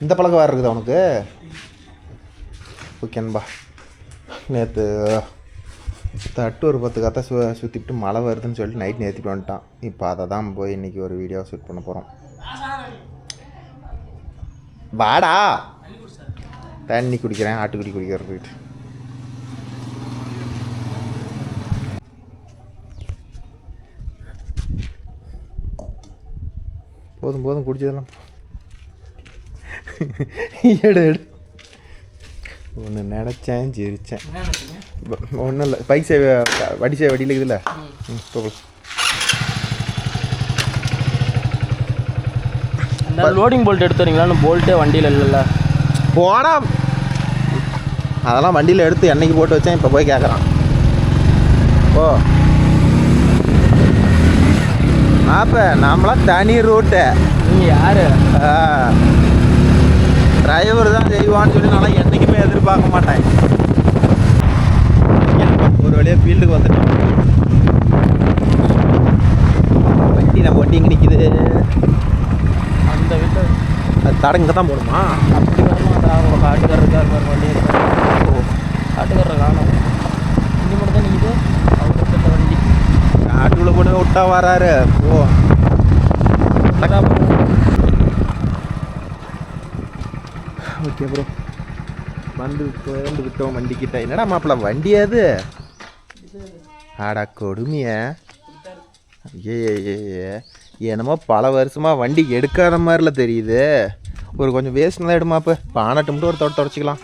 இந்த பழக்கம் வேறு இருக்குது அவனுக்கு. ஓகேன்பா. நேற்று தட்டு ஒரு 10 கதை சுற்றிட்டு மழை வருதுன்னு சொல்லிட்டு நைட் நேற்றிட்டு வந்துட்டான். இப்போ அதை தான் போய் இன்றைக்கி ஒரு வீடியோ ஷூட் பண்ண போகிறோம். வாடா தண்ணி குடிக்கிறேன், ஆட்டுக்குடி குடிக்கிறதுக்கு. போதும் போதும் குடிச்சதெல்லாம் எடு எடு. ஒன்று நினச்சேன் சிரித்தேன். ஒன்றும் இல்லை, பைக் சேவை வடி சேவை வடியில் இருக்குதுல்ல. லோடிங் போல்ட் எடுத்து வரீங்களா? போல்ட்டே வண்டியில் இல்லைல்ல. போனா அதெல்லாம் வண்டியில் எடுத்து என்னைக்கு போட்டு வச்சேன். இப்போ போய் கேட்குறான். ஓ அப்போ நம்மளாம் தனி ரூட்டு. நீங்கள் யார்? டிரைவர் தான் செய்வான்னு சொல்லி நான் என்றைக்குமே எதிர்பார்க்க மாட்டேன். ஒரு வழியாக ஃபீல்டுக்கு வந்துட்டோம். வண்டி நம்ம வண்டி இங்கே நிற்கிது. அந்த வீட்டில் அது தடை இங்கே தான் போகணுமா? அப்படி வரமாட்டா. அவங்க காட்டுக்காரருக்காக வண்டி காட்டுக்காரர் காணும். வண்டி மட்டும் தான் நிற்கிது. அவங்க வண்டி காட்டுக்குள்ளே போட்டு விட்டா வராரு. ஓ ஓகே ப்ரோ, வந்து விட்டோம் வண்டிக்கிட்ட. என்னடா மாப்பிள்ள வண்டி அது? ஆடா கொடுமைய. ஏ என்னமோ பல வருஷமாக வண்டி எடுக்காத மாதிரில தெரியுது. ஒரு கொஞ்சம் வேஸ்ட்லாம் எடுமாப்ப. பானட்டு மட்டும் ஒரு தொடச்சிக்கலாம்.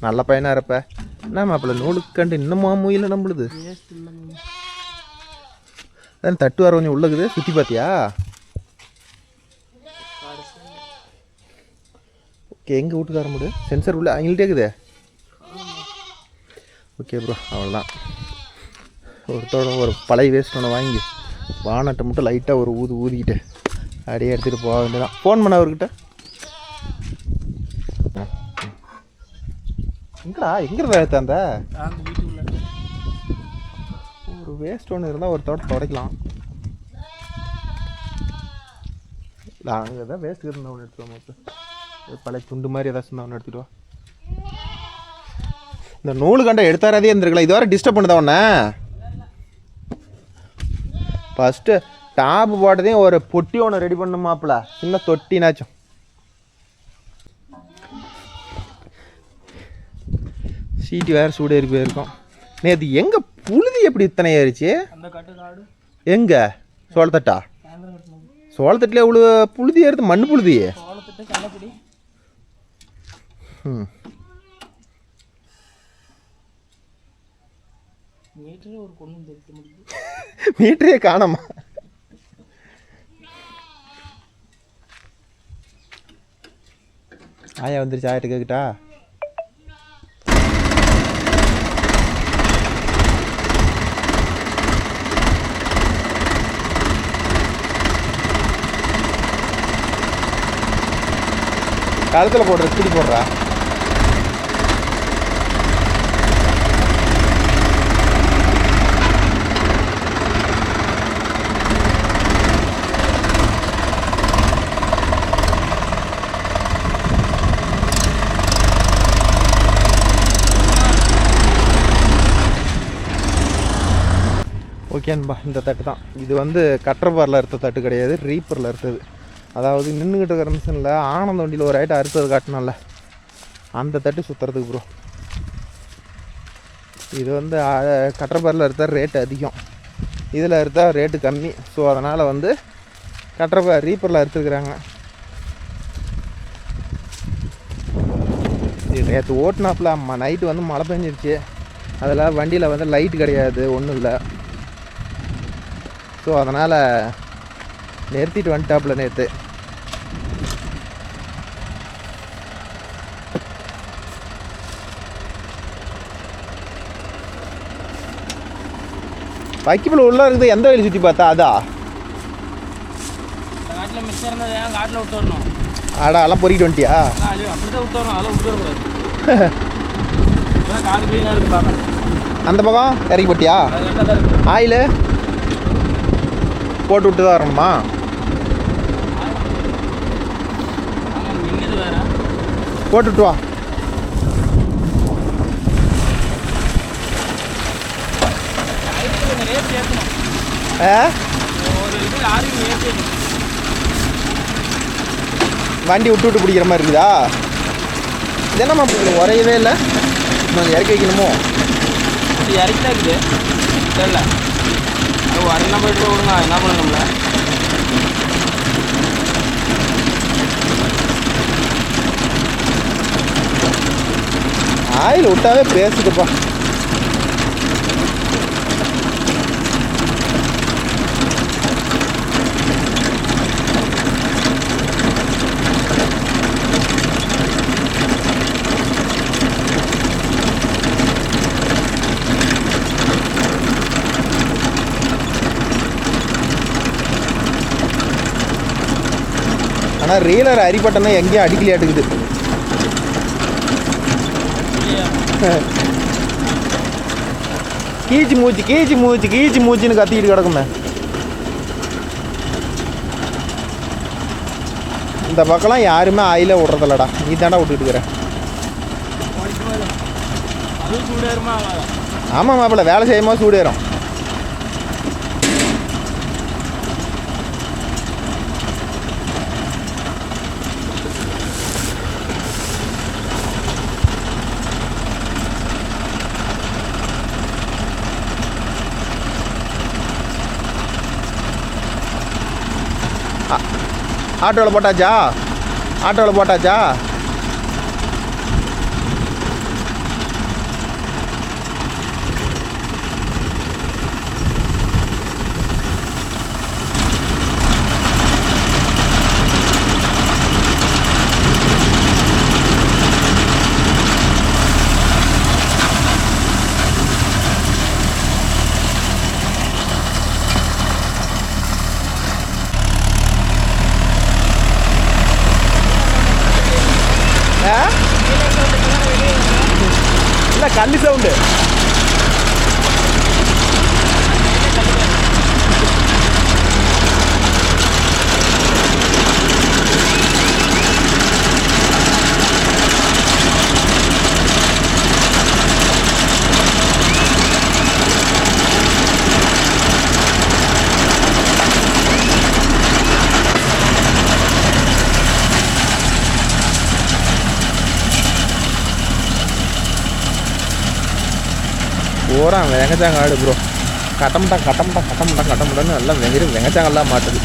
நல்ல பையனாக இருப்ப. என்ன மாப்பிள்ள நூலுக்கண்டு இன்னுமா மூயில நம்பளுது? அதான் தட்டு வர கொஞ்சம் உள்ளக்குது. சுற்றி பார்த்தியா? ஓகே, எங்கே வீட்டுக்கார முடியும் சென்சர் உள்ள அவங்கள்ட்டே இருக்குது. ஓகே ப்ரோ, அவ்வளோதான். ஒருத்தோட ஒரு பழைய வேஸ்ட் ஒன்று வாங்கி வானட்டை மட்டும் லைட்டாக ஒரு ஊதிக்கிட்டு அப்படியே எடுத்துகிட்டு போக வேண்டியதான். ஃபோன் பண்ண அவர்கிட்ட. எங்கடா எங்கே எடுத்தாந்த ஒரு வேஸ்ட் ஒன்று இருந்தால் ஒரு தோட்ட துடைக்கலாம். இல்லை அங்கே தான் வேஸ்ட் இருந்தால் ஒன்று எடுத்துருவோம். இப்போ பழைய துண்டு மாதிரி ஏதாச்சும் இருந்தால் ஒன்று எடுத்துகிட்டு வா. இந்த நூலு கண்டை எடுத்தாரதே இருந்திருக்கலாம். இது வரை டிஸ்டர்ப் பண்ணுதா ஒன்று. ஃபஸ்ட்டு டாப்பு போட்டதையும் ஒரு பொட்டி ஒன்று ரெடி பண்ணுமாப்பில். சின்ன தொட்டினாச்சும். சீட்டு வேறு சூடு ஏறி போயிருக்கோம். நேற்று எங்கே புழுதி எப்படி இத்தனை ஏறிச்சு? எங்கே சோளத்தட்டா? சோளத்தட்டில் இவ்வளோ புழுதி ஏறுது. மண் புழுதி. மீட்டரே காணாமா? ஆயா வந்துருச்சு. ஆயிட்டு கேக்கிட்டா? கழுத்தில் போடுற ஸ்பீடி போடுறா. ஓகேன்பா, இந்த தட்டு தான். இது வந்து கட்டர்பாரில் அறுத்த தட்டு கிடையாது, ரீப்பரில் அறுத்தது. அதாவது நின்றுக்கிட்டு இருக்கிற மிஷினில் ஆனந்த வண்டியில் ஒரு ஐட்டம் அறுத்தது காட்டினால அந்த தட்டு சுற்றுறதுக்கு ப்ரோ. இது வந்து கட்டர்பாரில் அறுத்தா ரேட்டு அதிகம், இதில் அறுத்தா ரேட்டு கம்மி. ஸோ அதனால் வந்து ரீப்பரில் அறுத்துருக்குறாங்க. இது நேற்று ஓட்டினாப்பில் நைட்டு வந்து மழை பெஞ்சிருச்சு. அதில் வண்டியில் வந்து லைட் கிடையாது, ஒன்றும் இல்லை. ஸோ அதனால் நிறுத்திட்டு வந்துட்டாப்புல நேற்று. வைக்கப்புல உள்ள இருக்குது. எந்த வயல் சுற்றி பார்த்தா அதா? ஆடா எல்லாம் பொறிக்கிட்டு வந்துட்டியா? அந்த பக்கம் இறக்கி போட்டியா? ஆயிலு போட்டு விட்டு தான் வரணுமா? போட்டுட்டு வா. வண்டி விட்டு விட்டு பிடிக்கிற மாதிரி இருக்குதா? இது என்னம்மா உரையவே இல்லை, நான் இறக்கி வைக்கணுமோ? இறக்கி தான் இருக்குது தெரியல. அது வரையெல்லாம் போயிட்டு விடுங்க, என்ன பண்ணணும்ல. ஆயில் விட்டாவே பேசுதுப்பா. ஆனால் ரீலர் அரிப்பட்டனா எங்கேயும் அடிக்கலையாட்டுக்குது. கீச்சு மூச்சு கீச்சு மூச்சு கீச்சு மூச்சுன்னு கத்திக்கிட்டு கிடக்குமே. இந்த பக்கம்லாம் யாருமே ஆயில விட்றதில்லடா, நீ தாண்டா விட்டுட்டு இருக்கிற. ஆமாம் மாப்பிள்ள, வேலை செய்யும்போது சூடேறும். ஆட்டோவில் போட்டாச்சா? ஆட்டோவில் போட்டாச்சா? இல்லை, கல்லு சவுண்டு. பூரா வெங்கச்சாங்காடு ப்ரோ. கட்டமுட்டான்னு நல்லா வெறும் வெங்கச்சாங்கல்லாம் மாட்டுது.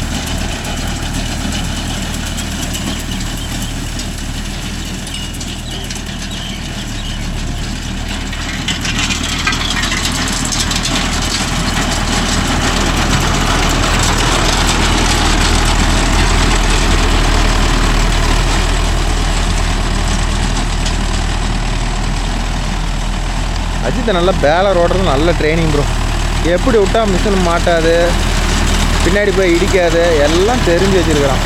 அஜித்தை நல்லா பேலர் ஓடுறது நல்ல ட்ரைனிங் ப்ரோ. எப்படி விட்டால் மிஷின் மாட்டாது, பின்னாடி போய் இடிக்காது, எல்லாம் தெரிஞ்சு வச்சுருக்கிறான்.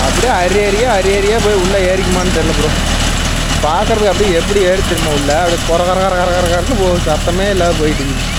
அப்படியே அரியறியா போய் உள்ளே ஏறிக்குமான்னு தெரியல ப்ரோ. பார்க்குறதுக்கு அப்படியே எப்படி ஏறி திரும்ப உள்ள அப்படியே கரகரன்னு போகும், சத்தமே இல்லாத போயிட்டு.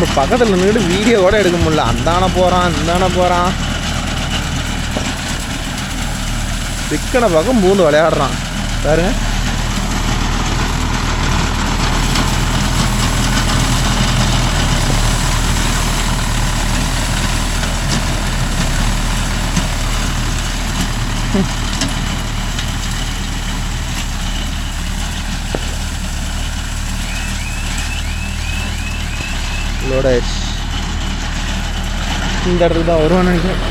நம்ம பக்கத்தில் நின்றுட்டு வீடியோ கூட எடுக்க முடியல. அந்தான போகிறான் இந்தான போகிறான், சிக்கனை பக்கம் பூந்து விளையாடுறான் பாருங்க. லோட் ஆயிடுச்சு. இந்த இடத்துக்கு தான் வருவான்னு நினைக்கிறேன்.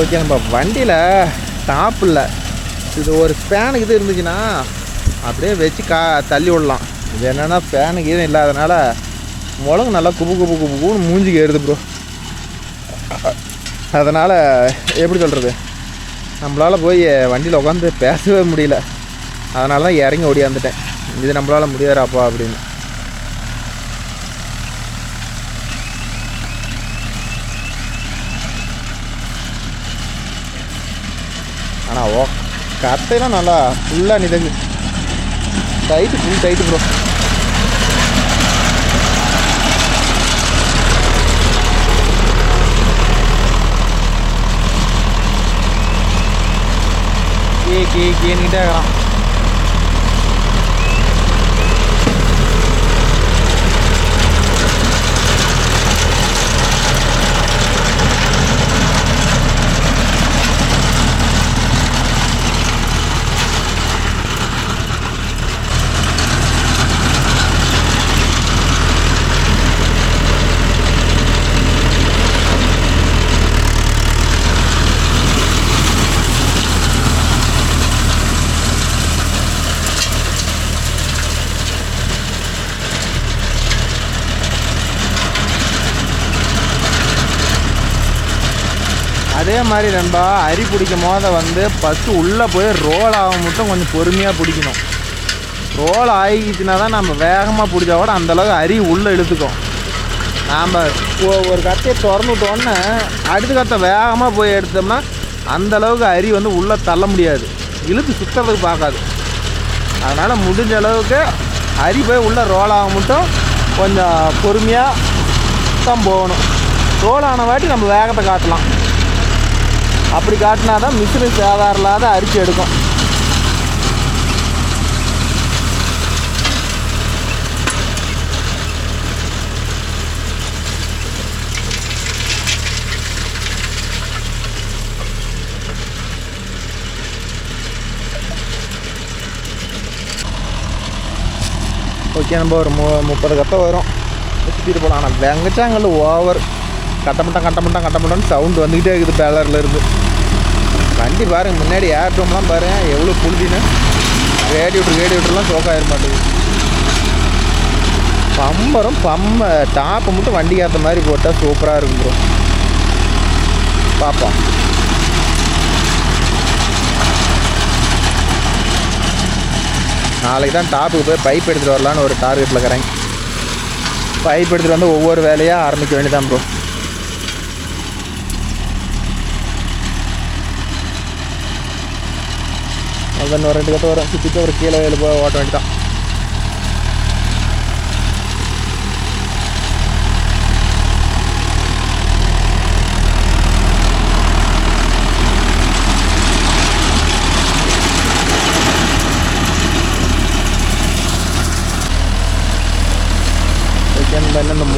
ஓகே, நம்ம வண்டியில் டாப் இல்லை, இது ஒரு ஃபேனுக்கு இது இருந்துச்சுன்னா அப்படியே வச்சு தள்ளி விடலாம். இது என்னென்னா ஃபேனுக்கு இது இல்லாதனால முழங்கு நல்லா குபு குபு குபு குபுன்னு மூஞ்சிக்கு ஏறுது ப்ரோ. அதனால் எப்படி சொல்கிறது, நம்மளால் போய் வண்டியில் உட்காந்து பேசவே முடியல. அதனால தான் இறங்கி ஓடியாந்துட்டேன். இது நம்மளால் முடியாதாப்பா அப்படின்னு. ஆனால் கட்டையெல்லாம் நல்லா ஃபுல்லாக நிதங்கு டைட்டு, ஃபுல் டைட்டு ப்ரோ. கேன்னுக்கிட்டே இருக்கிறான். அதே மாதிரி நண்பா, அரி பிடிக்கும் போது வந்து ஃபஸ்ட்டு உள்ளே போய் ரோல் ஆக மட்டும் கொஞ்சம் பொறுமையாக பிடிக்கணும். ரோல் ஆகிடுச்சுன்னா தான் நம்ம வேகமாக பிடிச்சா கூட அந்தளவுக்கு அரி உள்ளே இழுத்துக்கும். நாம் ஒரு கத்தையை திறந்து விட்டோன்னே அடுத்த கத்தை வேகமாக போய் எடுத்தோம்னா அந்தளவுக்கு அரி வந்து உள்ளே தள்ள முடியாது, இழுத்து சுற்றுறதுக்கு பார்க்காது. அதனால் முடிஞ்ச அளவுக்கு அரி போய் உள்ளே ரோல் ஆக மட்டும் கொஞ்சம் பொறுமையாக தான் போகணும். ரோல் ஆன வாட்டி நம்ம வேகத்தை காட்டலாம். அப்படி காட்டினா தான் மிஷினு சேதாரம் இல்லாத அரிச்சு எடுக்கும். ஓகே, நம்ம ஒரு 30 கத்தை வரும் சுற்றிட்டு போகலாம். ஆனால் வெங்கச்சாங்கல் ஓவர் கட்டமட்டான்னு சவுண்டு வந்துக்கிட்டே இருக்குது பேலரில் இருந்து. வண்டி பாருங்கள், முன்னாடி ஏர் ட்ரம்லாம் பாருங்கள் எவ்வளோ புழுதின்னு. ரேடியேட்டர்லாம் சோக்காயிட மாட்டேங்குது. டாப்பை மட்டும் வண்டிக்கு ஏற்ற மாதிரி போட்டால் சூப்பராக இருக்கும் ப்ரோ. பார்ப்போம். நாளைக்கு தான் டாப்புக்கு போய் பைப் எடுத்துகிட்டு வரலான்னு ஒரு டார்கெட்டில் இருக்கிறேன். பைப் எடுத்துகிட்டு வந்து ஒவ்வொரு வேலையாக ஆரம்பிக்க வேண்டியதான் ப்ரோ. அதுதான் ஒரு 2 கத்தை வரும், சுற்றிட்டு ஒரு கீழே வேலை போய் ஓட்ட வேண்டியதான்.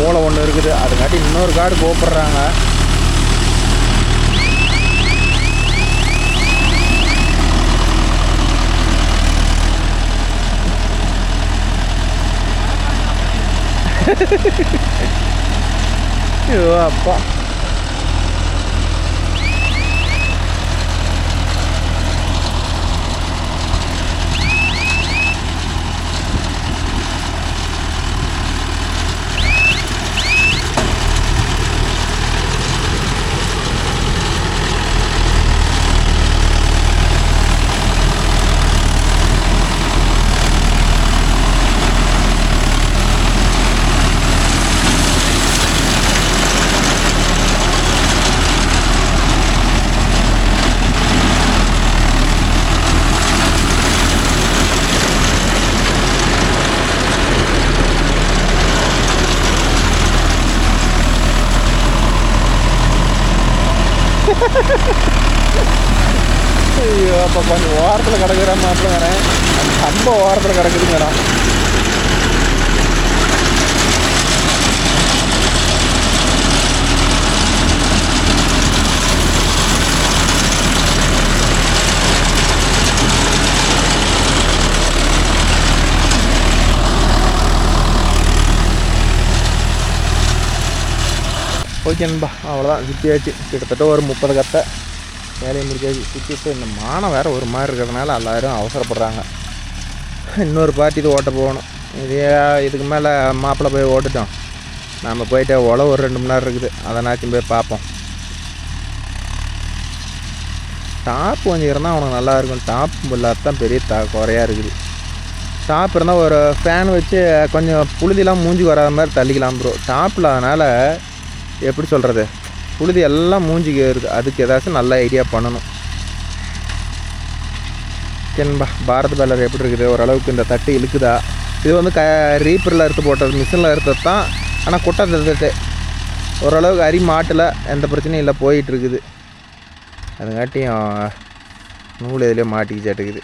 மூளை ஒன்று இருக்குது. அதுக்காட்டி இன்னொரு காடு கூப்பிட்றாங்க. ஐயோ அப்பா, ஐயோ அப்போ கொஞ்சம் ஓரத்தில் கிடக்குற மாப்பிள்ள வரேன். ரொம்ப ஓரத்தில் கிடக்குதுங்கிறான். ஓகே நண்பா, அவ்வளோதான் சுற்றியாச்சு. கிட்டத்தட்ட ஒரு 30 கத்தை வேலையை முடிச்சாச்சு. சுற்றிட்டு இந்த மானம் வேறு ஒரு மாதிரி இருக்கிறதுனால எல்லோரும் அவசரப்படுறாங்க. இன்னொரு பார்ட்டி இது ஓட்ட போகணும். இதுக்கு மேலே மாப்பிள்ளை போய் ஓட்டுட்டோம். நம்ம போயிட்டு உழவு ஒரு 2 மணி நேரம் இருக்குது. அதனாச்சும் போய் பார்ப்போம். டாப் கொஞ்சம் இருந்தால் அவனுக்கு நல்லாயிருக்கும். டாப் இல்லாத தான் பெரிய குறையாக இருக்குது. டாப் இருந்தால் ஒரு ஃபேன் வச்சு கொஞ்சம் புழுதிலாம் மூஞ்சி வராத மாதிரி தள்ளிக்கலாம் ப்ரோ. டாப் இல்லாதனால எப்படி சொல்கிறது, புழுதி எல்லாம் மூஞ்சிக்கு இருக்குது. அதுக்கு ஏதாச்சும் நல்ல ஐடியா பண்ணணும். ஓகேன்பா, பாரத் பேலர் எப்படி இருக்குது, ஓரளவுக்கு இந்த தட்டு இழுக்குதா? இது வந்து ரீப்பரில் எடுத்து போட்டது, மிஷினில் எடுத்தது தான். ஆனால் குட்டை தட்டு ஓரளவுக்கு அரி மாட்டில் எந்த பிரச்சனையும் இல்லை, போயிட்டுருக்குது. அதுங்காட்டியும் நூல் இதிலே மாட்டிக்கிச்சாட்டுக்குது.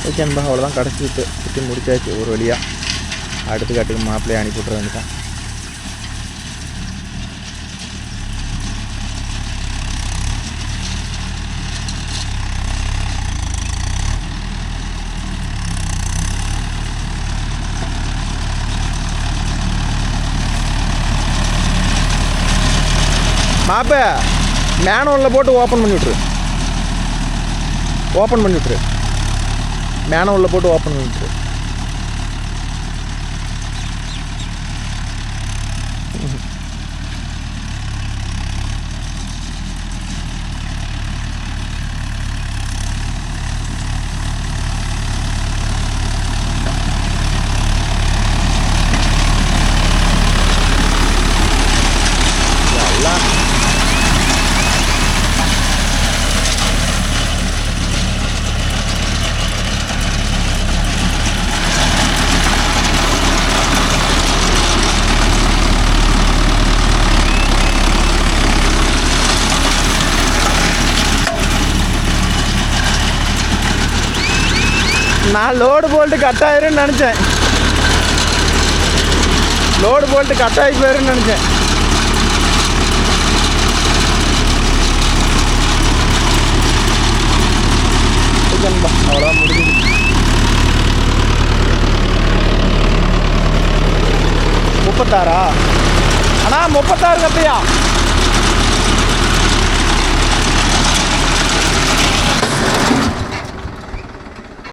ஓகே அன்பா, அவ்வளோதான். கிடச்சிட்டு சுற்றி முடிச்சாச்சு ஒரு வழியாக. அடுத்த காட்டுக்கு மாப்பிள்ளையை அனுப்பி விட்ற வேண்டியதான். மாப்ப மேனுவலில் போட்டு ஓப்பன் பண்ணி விட்ரு. மேனுவலில் போட்டு ஓப்பன் பண்ணி விட்ரு. நான் லோடு போல்ட்டு கட் ஆயிருன்னு நினச்சேன். லோடு போல்ட்டு கட் ஆகி போயிருன்னு நினச்சேன். அவ்வளோதான் முடியுது. 36 அண்ணா 36 கப்பையா?